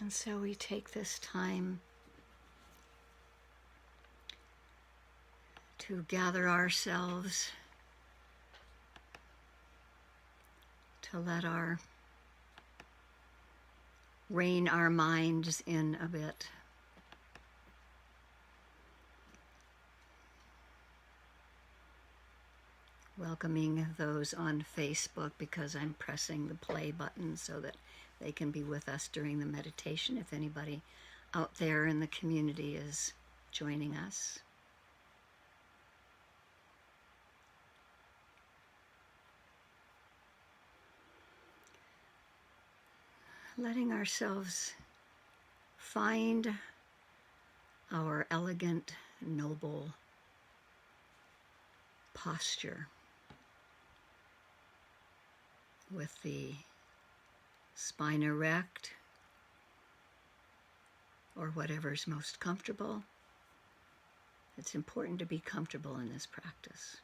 And so we take this time to gather ourselves, to rein our minds in a bit. Welcoming those on Facebook, because I'm pressing the play button so that they can be with us during the meditation if anybody out there in the community is joining us. Letting ourselves find our elegant, noble posture with the spine erect, or whatever's most comfortable. It's important to be comfortable in this practice.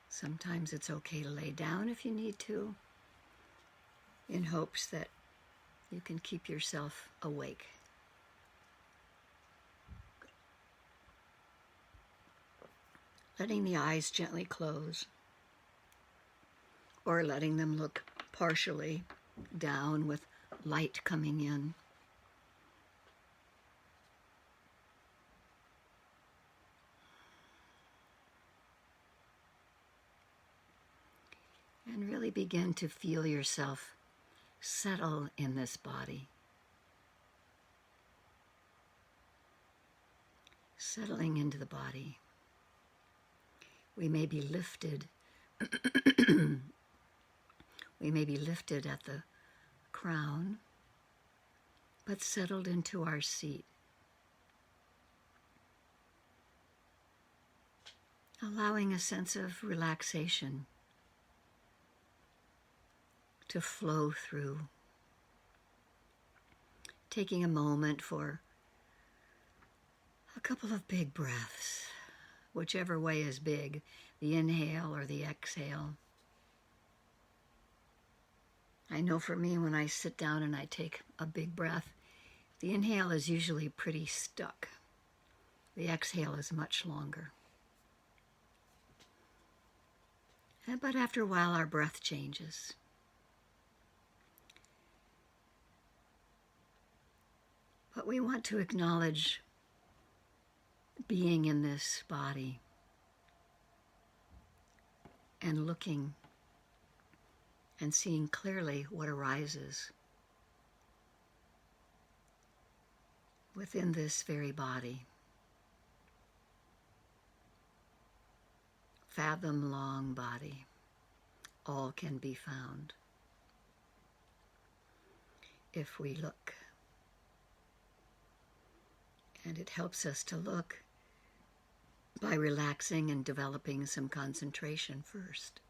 Sometimes it's okay to lay down if you need to, in hopes that you can keep yourself awake. Letting the eyes gently close, or letting them look partially down with light coming in. And really begin to feel yourself settle in this body. Settling into the body. We may be lifted. We may be lifted at the crown, but settled into our seat. Allowing a sense of relaxation to flow through. Taking a moment for a couple of big breaths, whichever way is big, the inhale or the exhale. I know for me, when I sit down and I take a big breath, the inhale is usually pretty stuck. The exhale is much longer. But after a while, our breath changes. But we want to acknowledge being in this body and looking and seeing clearly what arises within this very body. Fathom-long body, all can be found if we look. And it helps us to look by relaxing and developing some concentration first.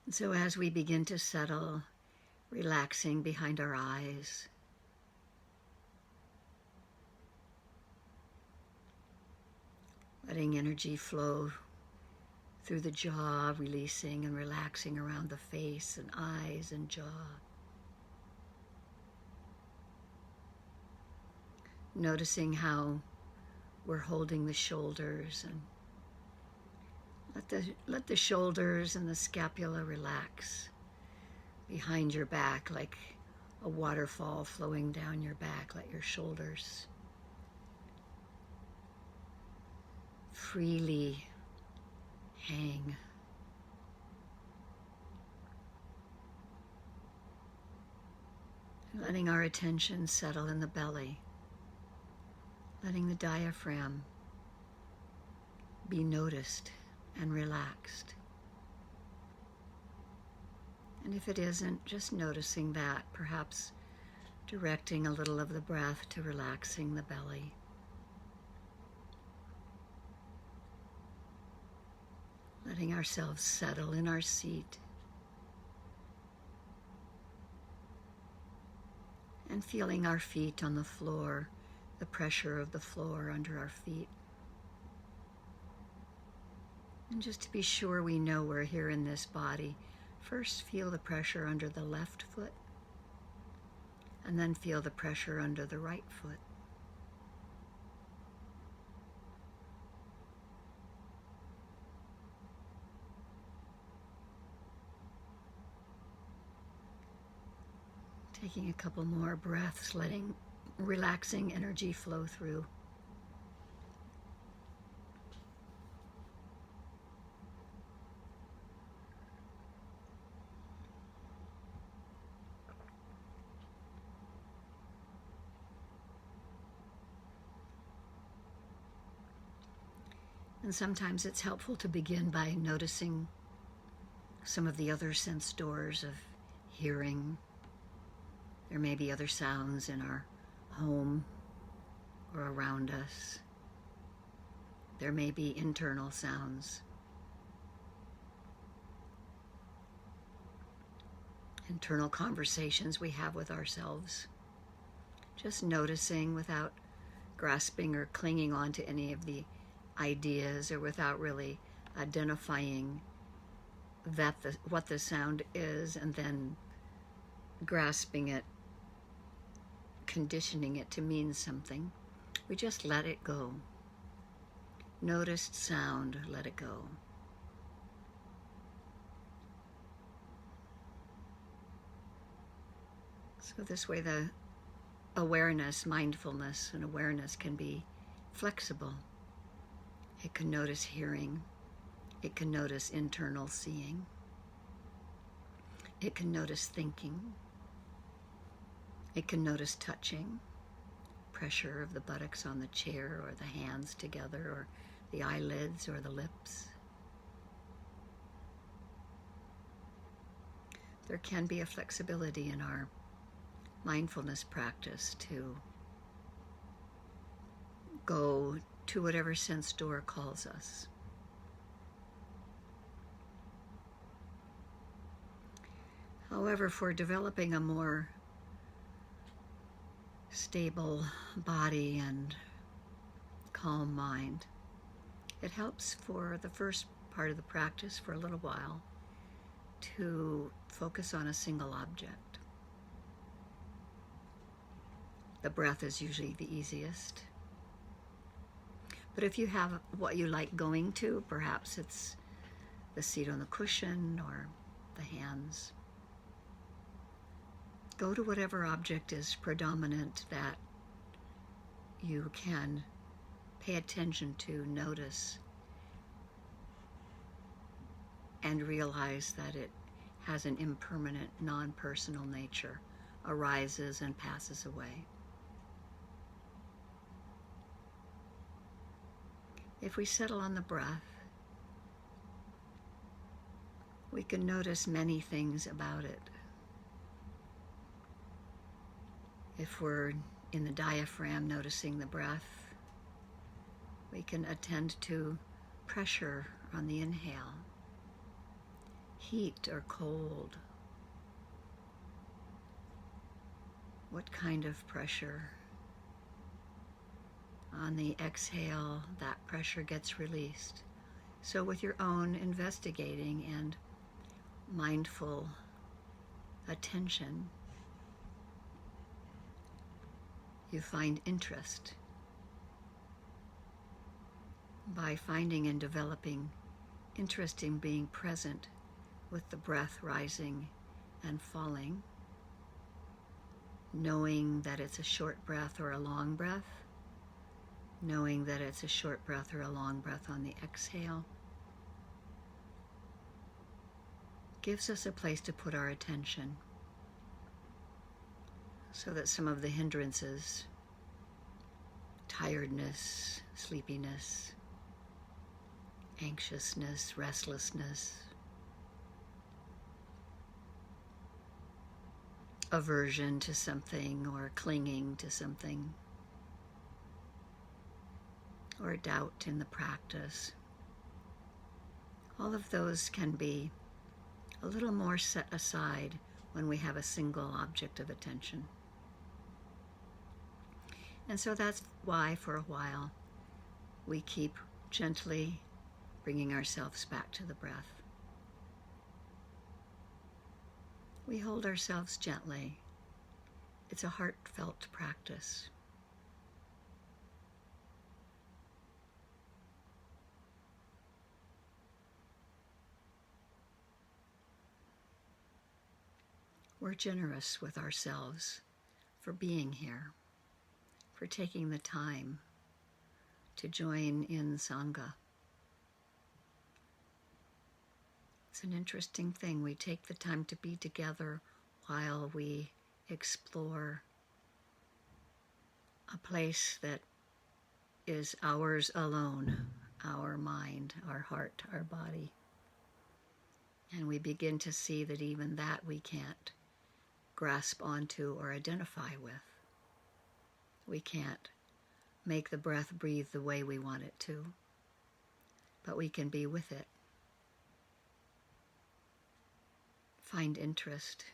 And so as we begin to settle, relaxing behind our eyes, letting energy flow through the jaw, releasing and relaxing around the face and eyes and jaw. Noticing how we're holding the shoulders, and let the shoulders and the scapula relax behind your back like a waterfall flowing down your back. Let your shoulders freely hang. Letting our attention settle in the belly. Letting the diaphragm be noticed and relaxed. And if it isn't, just noticing that, perhaps directing a little of the breath to relaxing the belly. Letting ourselves settle in our seat. And feeling our feet on the floor, the pressure of the floor under our feet. And just to be sure we know we're here in this body, first feel the pressure under the left foot, and then feel the pressure under the right foot. Taking a couple more breaths, letting relaxing energy flow through. And sometimes it's helpful to begin by noticing some of the other sense doors of hearing. There may be other sounds in our home or around us. There may be internal sounds. Internal conversations we have with ourselves. Just noticing without grasping or clinging on to any of the ideas, or without really identifying what the sound is and then grasping it, conditioning it to mean something. We just let it go. Noticed sound, let it go. So this way the awareness, mindfulness and awareness can be flexible. It can notice hearing. It can notice internal seeing. It can notice thinking. It can notice touching, pressure of the buttocks on the chair, or the hands together, or the eyelids, or the lips. There can be a flexibility in our mindfulness practice to go to whatever sense door calls us. However, for developing a more stable body and calm mind, it helps for the first part of the practice for a little while to focus on a single object. The breath is usually the easiest. But if you have what you like going to, perhaps it's the seat on the cushion or the hands. Go to whatever object is predominant that you can pay attention to, notice, and realize that it has an impermanent, non-personal nature, arises and passes away. If we settle on the breath, we can notice many things about it. If we're in the diaphragm, noticing the breath, we can attend to pressure on the inhale, heat or cold. What kind of pressure? On the exhale, that pressure gets released. So with your own investigating and mindful attention, you find interest. By finding and developing interest in being present with the breath rising and falling, knowing that it's a short breath or a long breath, knowing that it's a short breath or a long breath on the exhale, gives us a place to put our attention so that some of the hindrances, tiredness, sleepiness, anxiousness, restlessness, aversion to something or clinging to something, or doubt in the practice, all of those can be a little more set aside when we have a single object of attention. And so that's why, for a while, we keep gently bringing ourselves back to the breath. We hold ourselves gently. It's a heartfelt practice. We're generous with ourselves for being here, for taking the time to join in Sangha. It's an interesting thing. We take the time to be together while we explore a place that is ours alone, our mind, our heart, our body. And we begin to see that even that we can't grasp onto or identify with. We can't make the breath breathe the way we want it to, but we can be with it. Find interest.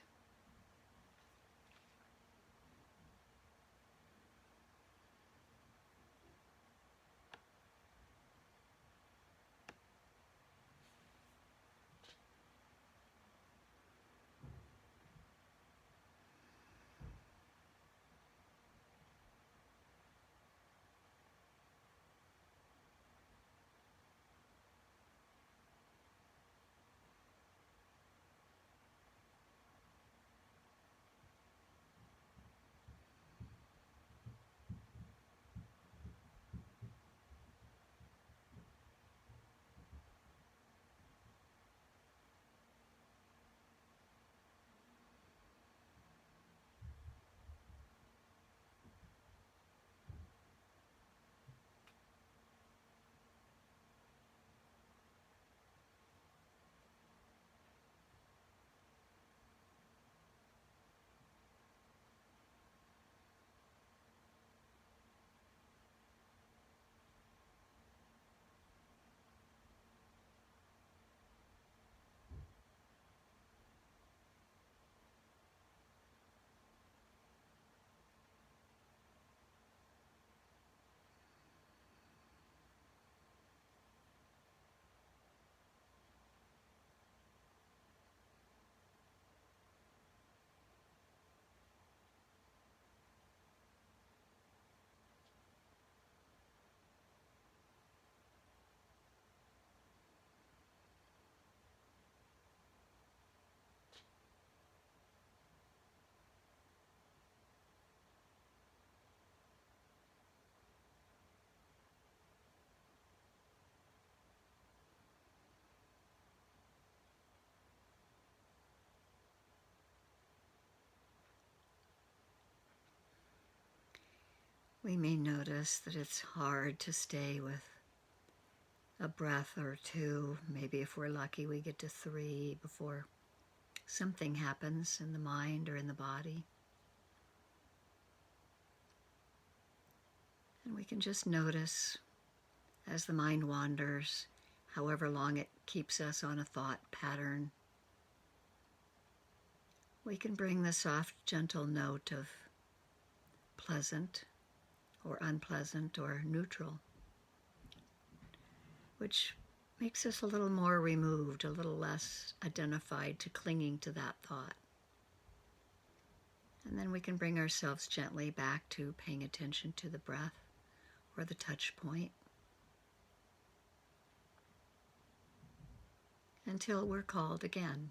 We may notice that it's hard to stay with a breath or two. Maybe if we're lucky, we get to 3 before something happens in the mind or in the body. And we can just notice as the mind wanders, however long it keeps us on a thought pattern. We can bring the soft, gentle note of pleasant or unpleasant or neutral, which makes us a little more removed, a little less identified to clinging to that thought. And then we can bring ourselves gently back to paying attention to the breath or the touch point until we're called again.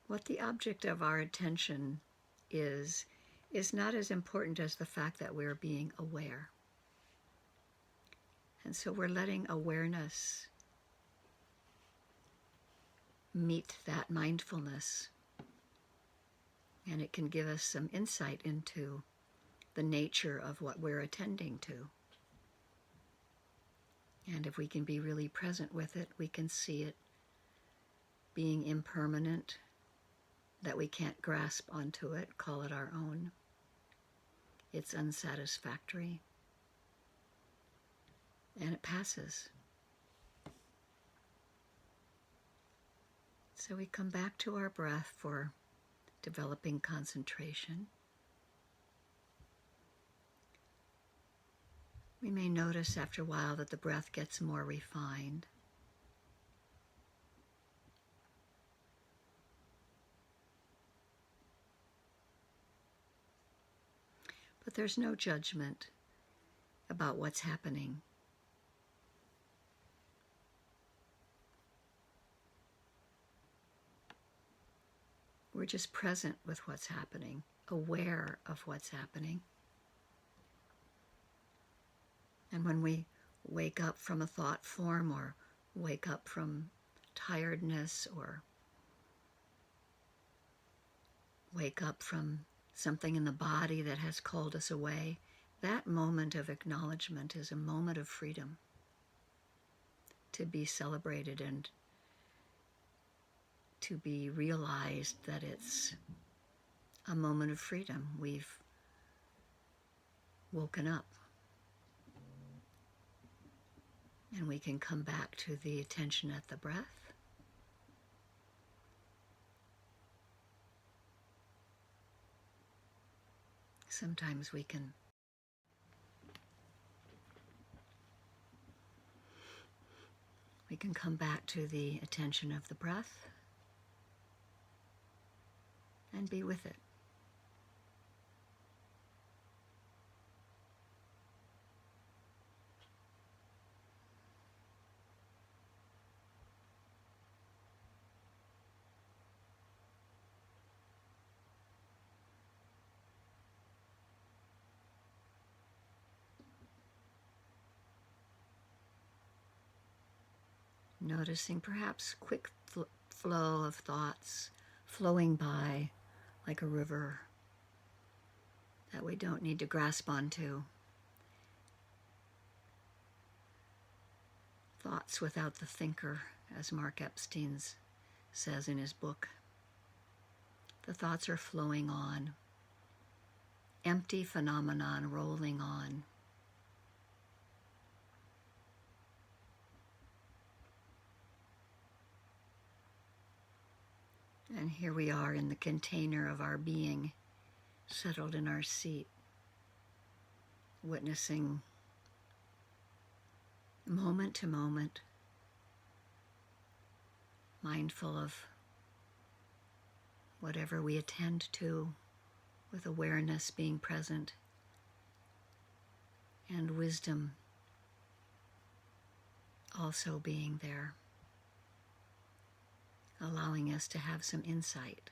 What the object of our attention is not as important as the fact that we're being aware. And so we're letting awareness meet that mindfulness, and it can give us some insight into the nature of what we're attending to. And if we can be really present with it, we can see it being impermanent, that we can't grasp onto it, call it our own. It's unsatisfactory, and it passes. So we come back to our breath for developing concentration. We may notice after a while that the breath gets more refined. But there's no judgment about what's happening. We're just present with what's happening, aware of what's happening. And when we wake up from a thought form, or wake up from tiredness, or wake up from something in the body that has called us away, that moment of acknowledgement is a moment of freedom to be celebrated and to be realized that it's a moment of freedom. We've woken up. And we can come back to the attention at the breath. Sometimes we can come back to the attention of the breath and be with it. Noticing perhaps quick flow of thoughts flowing by like a river that we don't need to grasp onto. Thoughts without the thinker, as Mark Epstein says in his book. The thoughts are flowing on, empty phenomenon rolling on. And here we are in the container of our being, settled in our seat, witnessing moment to moment, mindful of whatever we attend to, with awareness being present and wisdom also being there, allowing us to have some insight.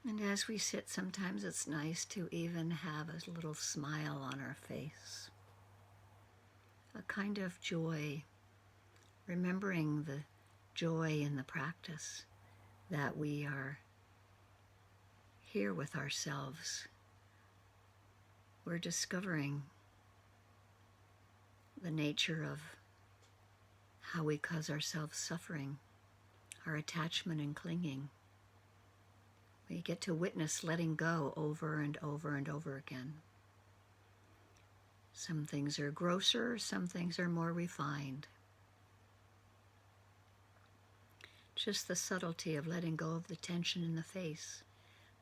And as we sit, sometimes it's nice to even have a little smile on our face, a kind of joy, remembering the joy in the practice, that we are here with ourselves. We're discovering the nature of how we cause ourselves suffering, our attachment and clinging. We get to witness letting go over and over and over again. Some things are grosser, some things are more refined. Just the subtlety of letting go of the tension in the face,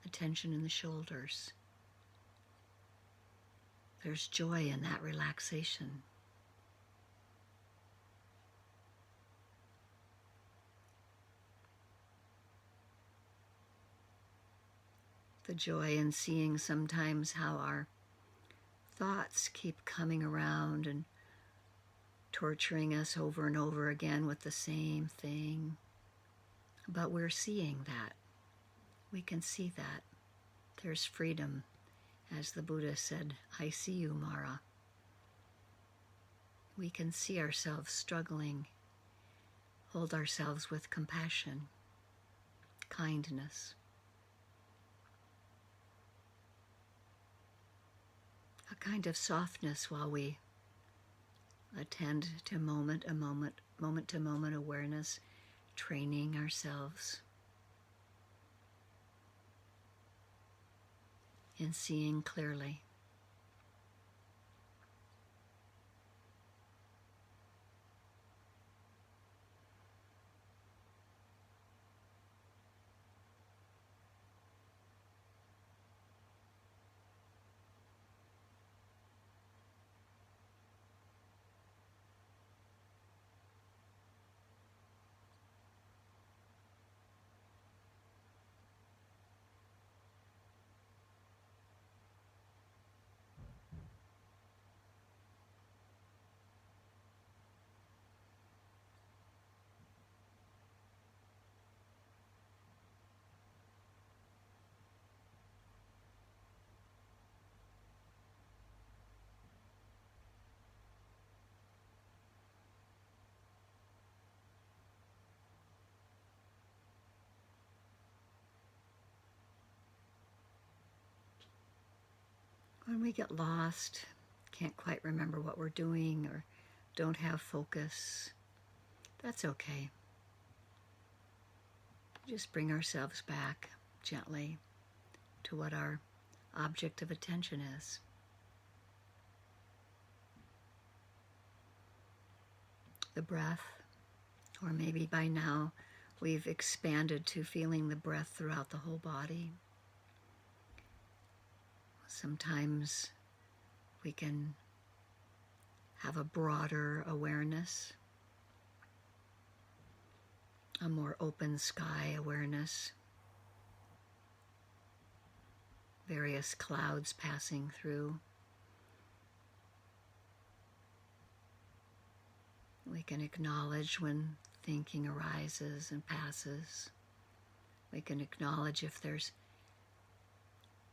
the tension in the shoulders. There's joy in that relaxation. The joy in seeing sometimes how our thoughts keep coming around and torturing us over and over again with the same thing. But we're seeing that. We can see that. There's freedom. As the Buddha said, I see you, Mara. We can see ourselves struggling, hold ourselves with compassion, kindness. A kind of softness while we attend to moment to moment awareness, training ourselves in seeing clearly. When we get lost, can't quite remember what we're doing, or don't have focus, that's okay. Just bring ourselves back gently to what our object of attention is. The breath, or maybe by now we've expanded to feeling the breath throughout the whole body. Sometimes we can have a broader awareness, a more open sky awareness, various clouds passing through. We can acknowledge when thinking arises and passes. We can acknowledge if there's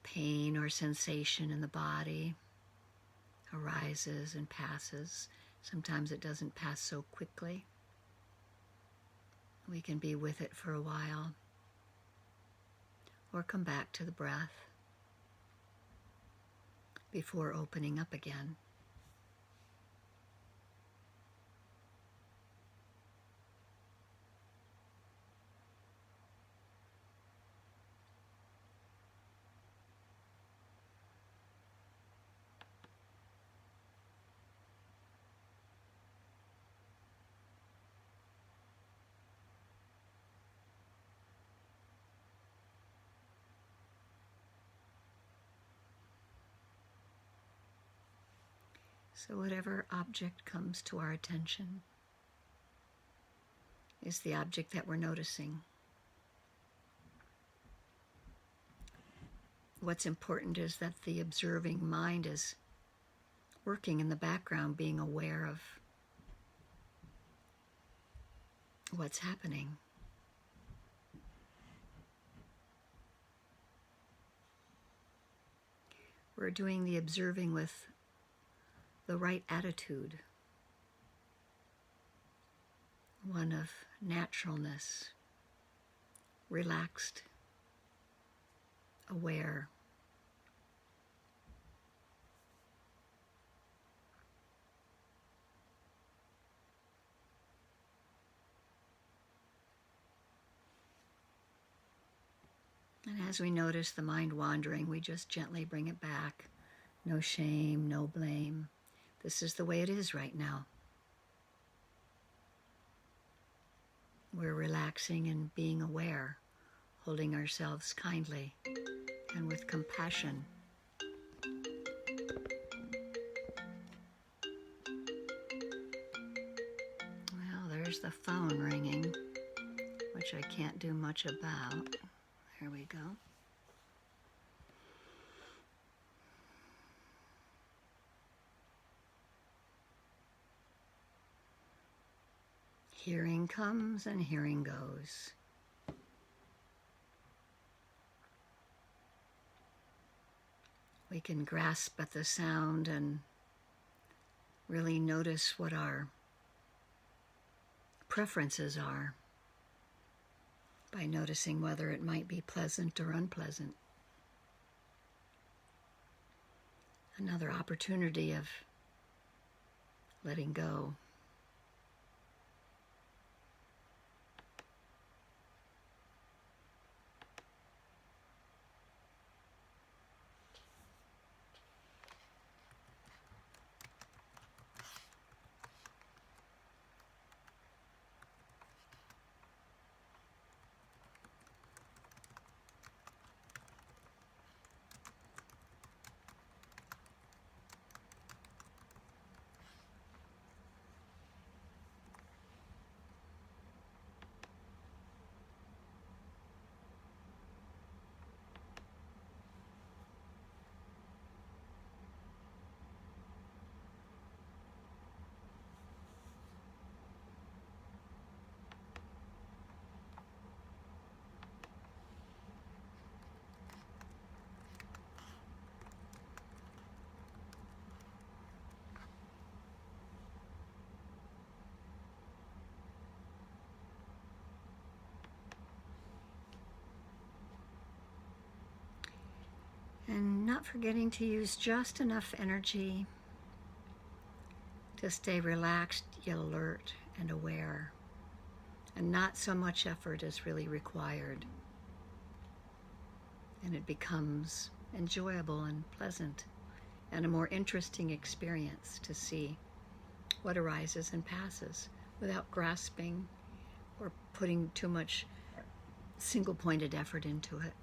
pain or sensation in the body, arises and passes. Sometimes it doesn't pass so quickly. We can be with it for a while, or come back to the breath before opening up again. So whatever object comes to our attention is the object that we're noticing. What's important is that the observing mind is working in the background, being aware of what's happening. We're doing the observing with the right attitude, one of naturalness, relaxed, aware. And as we notice the mind wandering, we just gently bring it back. No shame, no blame. This is the way it is right now. We're relaxing and being aware, holding ourselves kindly and with compassion. Well, there's the phone ringing, which I can't do much about. There we go. Hearing comes and hearing goes. We can grasp at the sound and really notice what our preferences are by noticing whether it might be pleasant or unpleasant. Another opportunity of letting go. not forgetting to use just enough energy to stay relaxed yet alert and aware, and not so much effort is really required. And it becomes enjoyable and pleasant and a more interesting experience to see what arises and passes without grasping or putting too much single-pointed effort into it.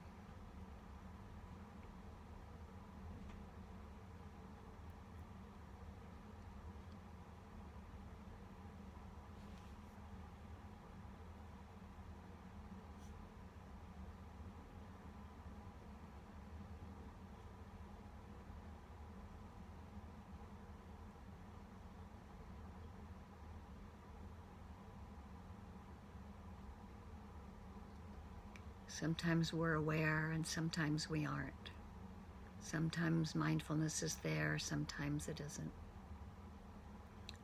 Sometimes we're aware and sometimes we aren't. Sometimes mindfulness is there, sometimes it isn't.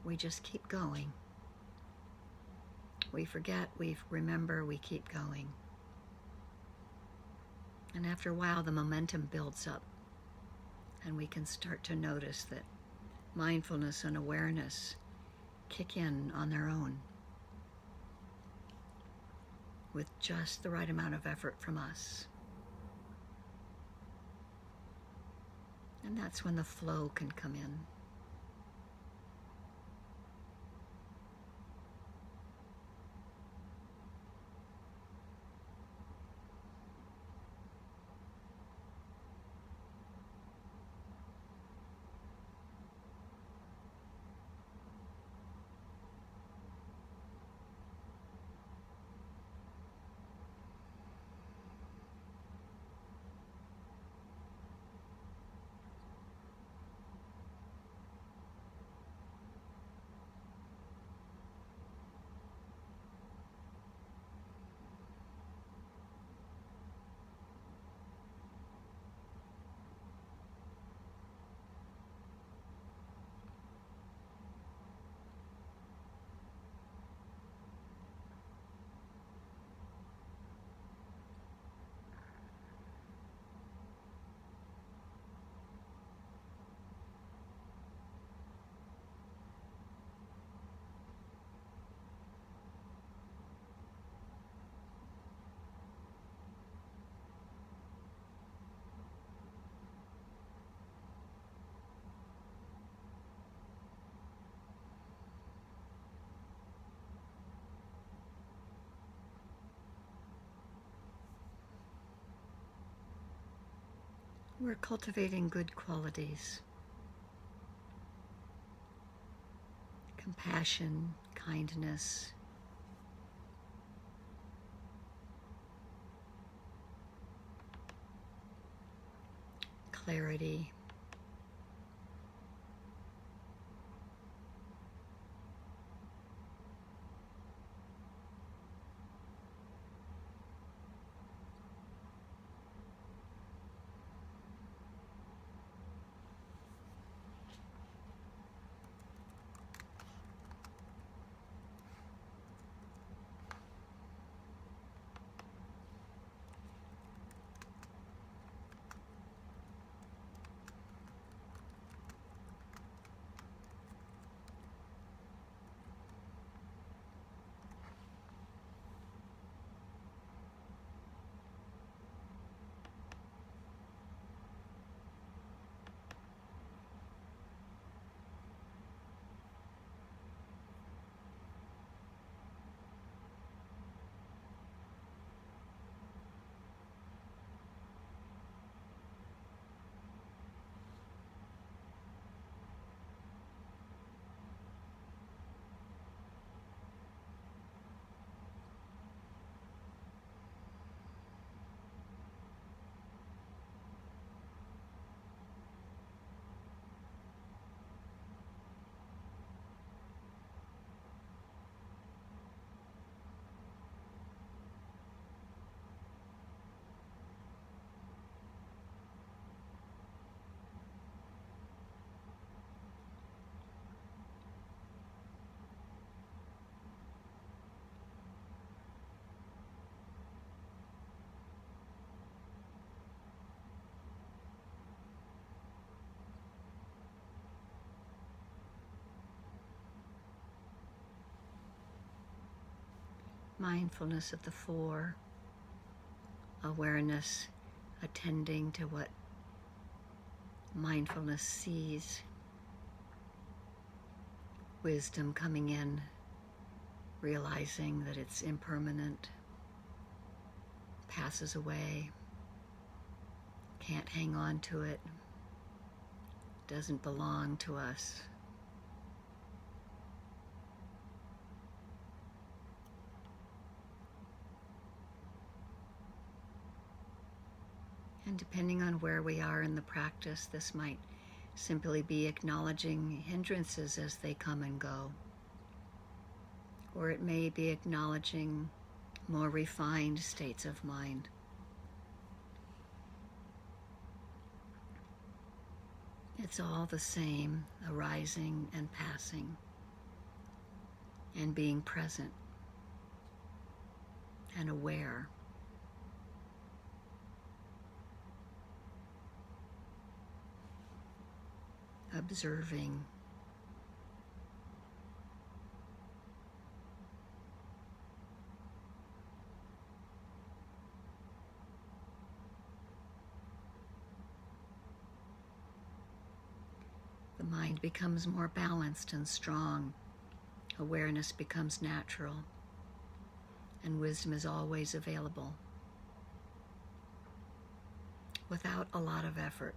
We just keep going. We forget, we remember, we keep going. And after a while, the momentum builds up, and we can start to notice that mindfulness and awareness kick in on their own with just the right amount of effort from us. And that's when the flow can come in. We're cultivating good qualities. Compassion, kindness, clarity, mindfulness at the fore, awareness attending to what mindfulness sees, wisdom coming in, realizing that it's impermanent, passes away, can't hang on to it, doesn't belong to us. And depending on where we are in the practice, this might simply be acknowledging hindrances as they come and go. Or it may be acknowledging more refined states of mind. It's all the same, arising and passing, and being present and aware. Observing. The mind becomes more balanced and strong. Awareness becomes natural, and wisdom is always available without a lot of effort.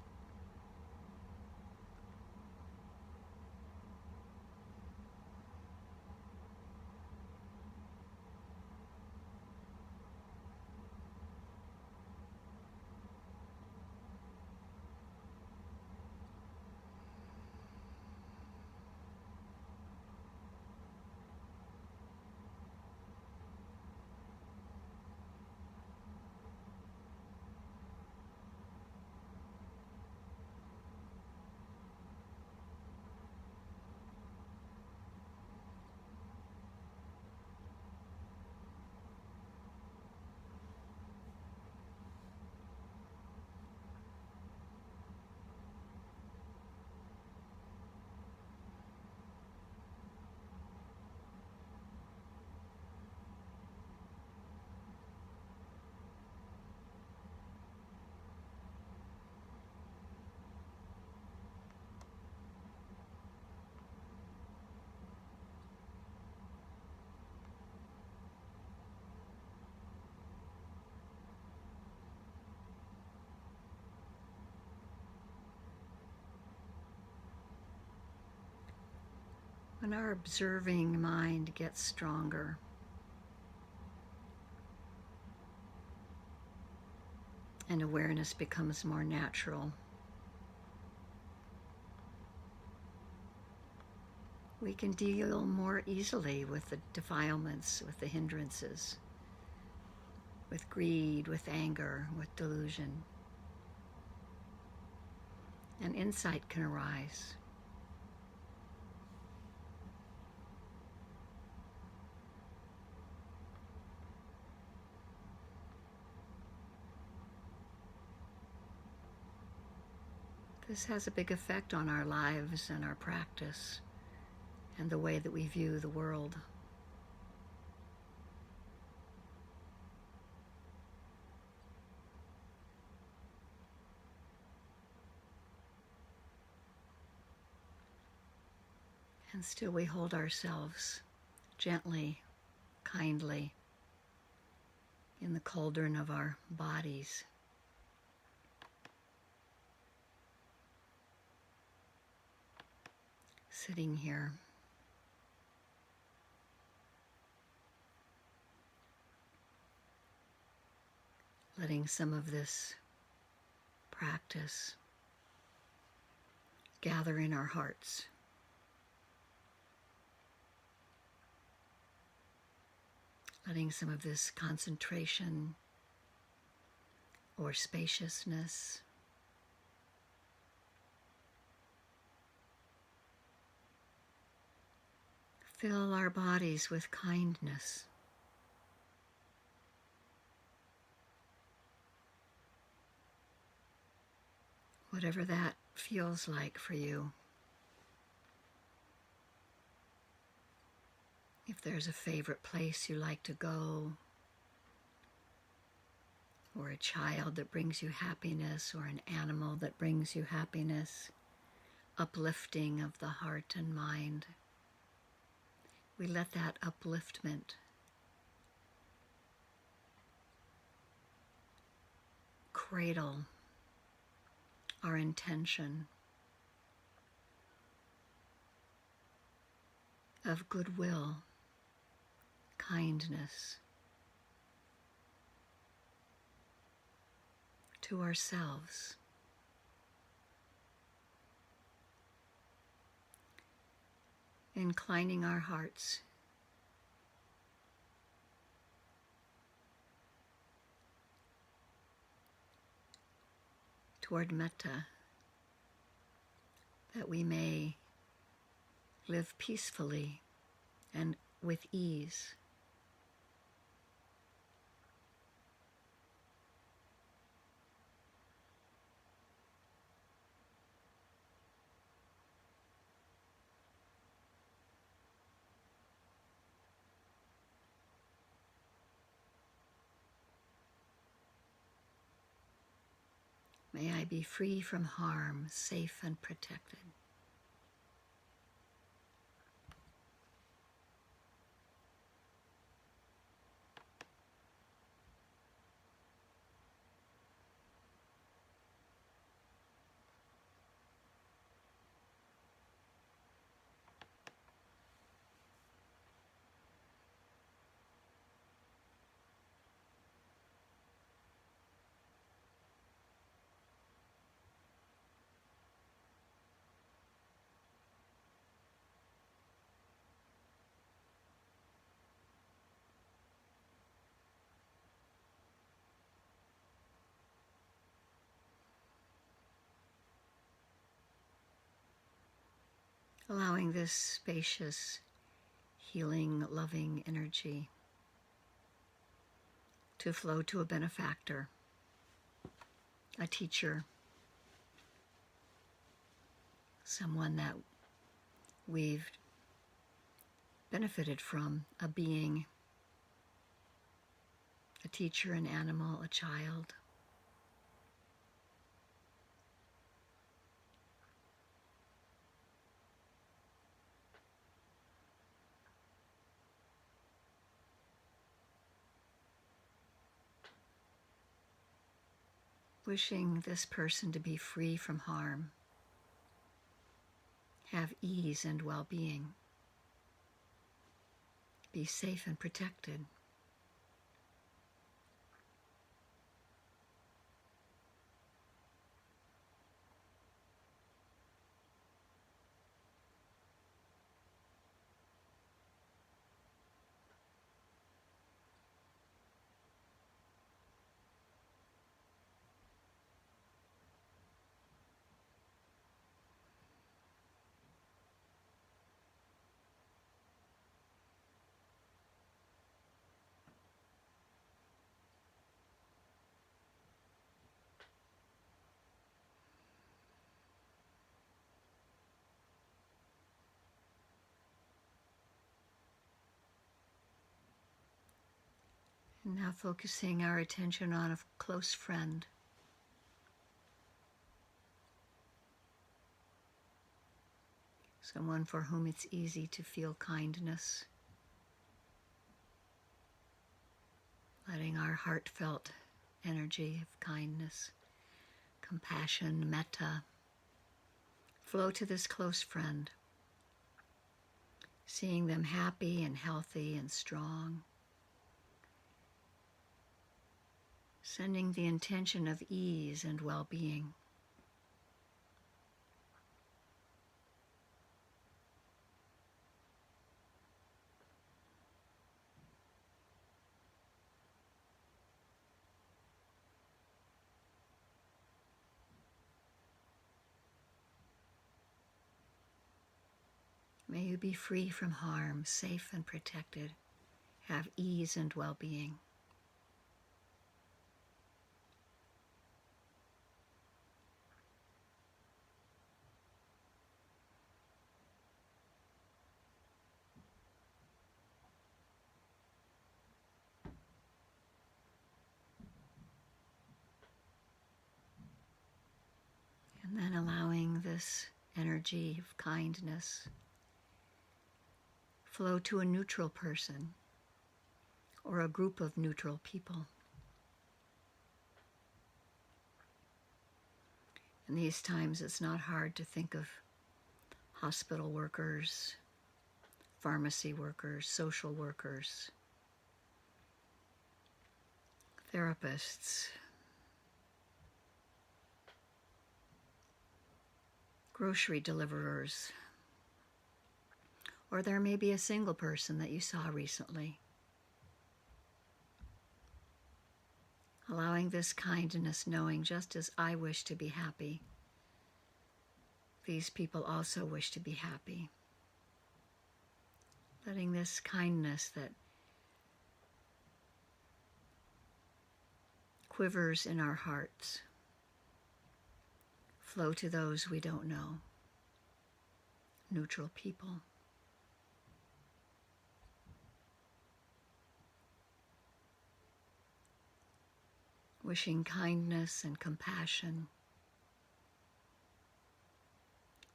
When our observing mind gets stronger, and awareness becomes more natural, we can deal more easily with the defilements, with the hindrances, with greed, with anger, with delusion. And insight can arise. This has a big effect on our lives and our practice and the way that we view the world. And still we hold ourselves gently, kindly in the cauldron of our bodies. Sitting here, letting some of this practice gather in our hearts. Letting some of this concentration or spaciousness fill our bodies with kindness. Whatever that feels like for you. If there's a favorite place you like to go, or a child that brings you happiness, or an animal that brings you happiness, uplifting of the heart and mind, we let that upliftment cradle our intention of goodwill, kindness to ourselves. Inclining our hearts toward metta, that we may live peacefully and with ease. May I be free from harm, safe and protected. Allowing this spacious, healing, loving energy to flow to a benefactor, a teacher, someone that we've benefited from, a being, a teacher, an animal, a child. Wishing this person to be free from harm, have ease and well-being, be safe and protected. And now focusing our attention on a close friend. Someone for whom it's easy to feel kindness. Letting our heartfelt energy of kindness, compassion, metta, flow to this close friend. Seeing them happy and healthy and strong. Sending the intention of ease and well-being. May you be free from harm, safe and protected. Have ease and well-being. And then allowing this energy of kindness flow to a neutral person or a group of neutral people. In these times, it's not hard to think of hospital workers, pharmacy workers, social workers, therapists, grocery deliverers, or there may be a single person that you saw recently. Allowing this kindness, knowing just as I wish to be happy, these people also wish to be happy. Letting this kindness that quivers in our hearts flow to those we don't know, neutral people. Wishing kindness and compassion,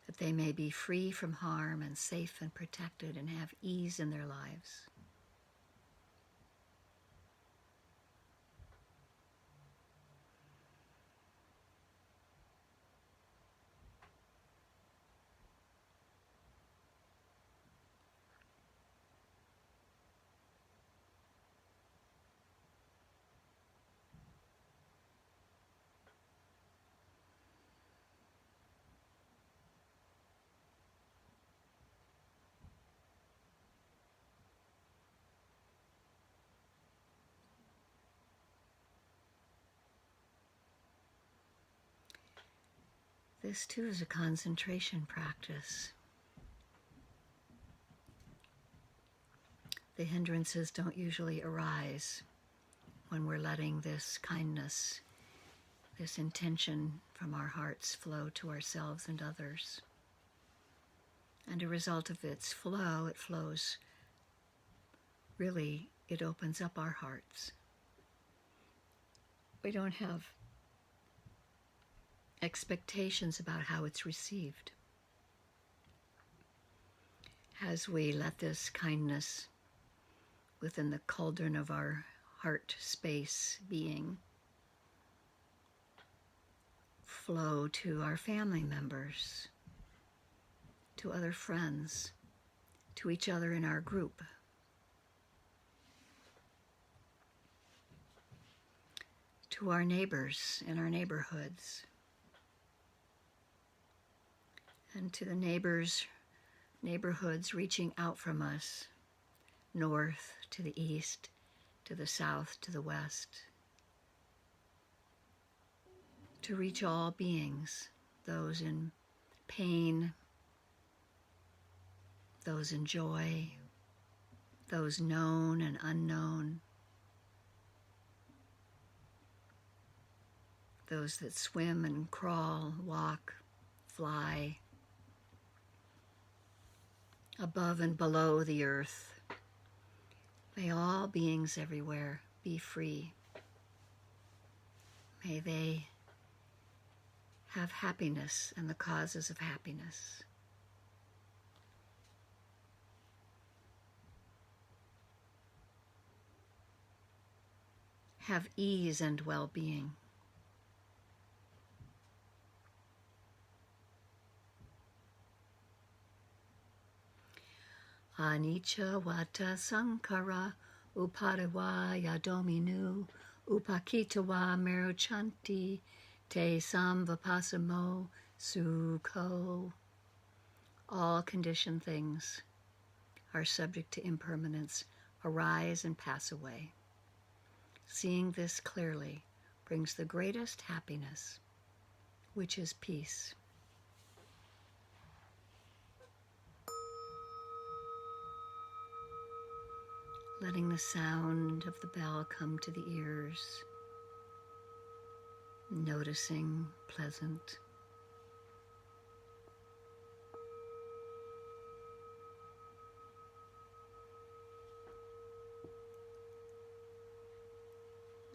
that they may be free from harm and safe and protected and have ease in their lives. This too is a concentration practice. The hindrances don't usually arise when we're letting this kindness, this intention from our hearts flow to ourselves and others. And a result of its flow, it flows, really, it opens up our hearts. We don't have expectations about how it's received. As we let this kindness within the cauldron of our heart space being flow to our family members, to other friends, to each other in our group, to our neighbors in our neighborhoods, and to the neighborhoods reaching out from us, north to the east, to the south, to the west, to reach all beings, those in pain, those in joy, those known and unknown, those that swim and crawl, walk, fly, above and below the earth. May all beings everywhere be free. May they have happiness and the causes of happiness. Have ease and well-being. Anicca vata sankhara upadavaya dominu upakitawa meruchanti te samvapasamo sukho. All conditioned things are subject to impermanence, arise and pass away. Seeing this clearly brings the greatest happiness, which is peace. Letting the sound of the bell come to the ears, noticing pleasant.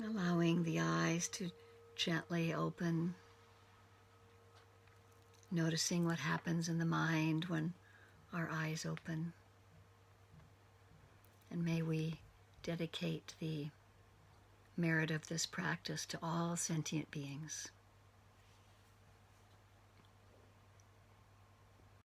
Allowing the eyes to gently open noticing what happens in the mind when our eyes open. And may we dedicate the merit of this practice to all sentient beings.